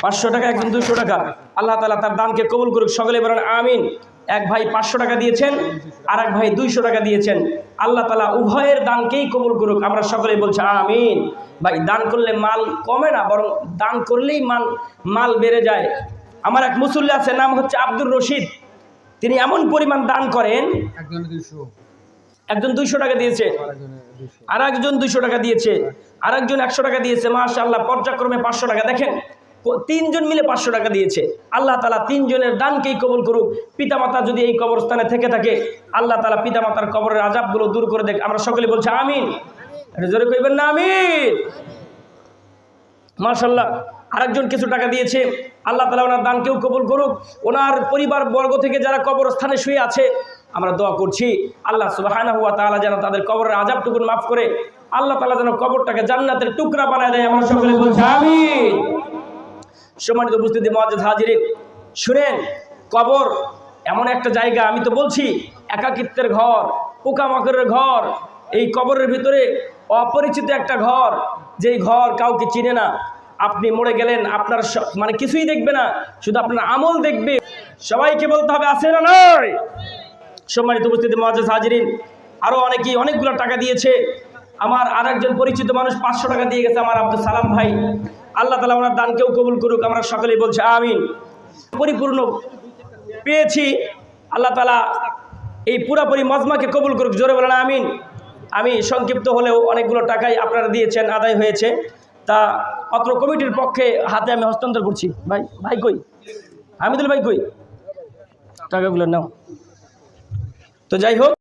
500 টাকা, একজন 200 টাকা। আল্লাহ তাআলা তার দানকে কবুল করুক, সকলে বলেন আমিন। এক ভাই 500 টাকা দিয়েছেন, আর এক ভাই 200 টাকা দিয়েছেন। আল্লাহ তাআলা উভয়ের দানকেই কবুল করুক, আমরা সকলেই বলছি আমিন। ভাই দান করলে মাল কমে না, বরং দান করলেই মাল বেড়ে যায়। আমার এক মুসল্লি আছে, নাম হচ্ছে আব্দুর রশিদ। তিনি এমন পরিমাণ দান করেন, একজন 200 টাকা দিয়েছে, আর একজন 200 টাকা দিয়েছে, আর একজন 100 টাকা দিয়েছে। মাশাআল্লাহ, পর্যায়ক্রমে 500 টাকা। দেখেন, 3 জন মিলে 500 টাকা দিয়েছে। আল্লাহ তাআলা 3 জনের দানকেই কবুল করুক। পিতামাতা যদি এই কবরস্থানে থেকে থাকে, আল্লাহ তাআলা পিতামাতার কবরের আযাবগুলো দূর করে দেখ, আমরা সকলে বলছি আমিন। জোরে কইবেন না আমিন? মাশাআল্লাহ, আরেকজন কিছু টাকা দিয়েছে। আল্লাহ তাআলা ওনার দানকেও কবুল করুক। ওনার পরিবার বর্গ থেকে যারা কবরস্থানে শুয়ে আছে, আমরা দোয়া করছি আল্লাহ সুবহানাহু ওয়া তাআলা যেন তাদের কবরের আযাবটুকু মাফ করে, আল্লাহ তাআলা যেন কবরটাকে জান্নাতের টুকরা বানায় দেয়, আমরা সকলে বলছি আমিন। সম্মানিত উপস্থিতি, মুআজ্জাজ হাজিরিন, শুনেন, কবর এমন একটা জায়গা, আমি তো বলছি একাকিত্বের ঘর, পোকামাকড়ের ঘর। এই কবরের ভিতরে অপরিচিত একটা ঘর, যেই ঘর কাউকে চিনে না। আপনি মরে গেলেন, আপনার মানে কিছুই দেখবে না, শুধু আপনার আমল দেখবে। সবাইকে বলতে হবে আছে না নয়? সম্মানিত উপস্থিতি, মুআজ্জাজ হাজিরিন, আরও অনেকেই অনেকগুলো টাকা দিয়েছে। আমার আরেকজন পরিচিত মানুষ 500 টাকা দিয়ে গেছে, আমার আব্দুল সালাম ভাই। আল্লাহ তাআলা ওনার দানকেও কবুল করুক, আমরা সকলেই বলছি আমিন। পরিপূর্ণ পেয়েছি, আল্লাহ তাআলা এই পুরাপুরি মজমাকে কবুল করুক, জোরে বলেন আমিন। আমি সংক্ষিপ্ত হলেও অনেকগুলো টাকাই আপনারা দিয়েছেন, আদায় হয়েছে। তা অত্র কমিটির পক্ষে হাতে আমি হস্তান্তর করছি। ভাই কই? হামিদুল ভাই কই? টাকাগুলো নাও। তো যাই হোক।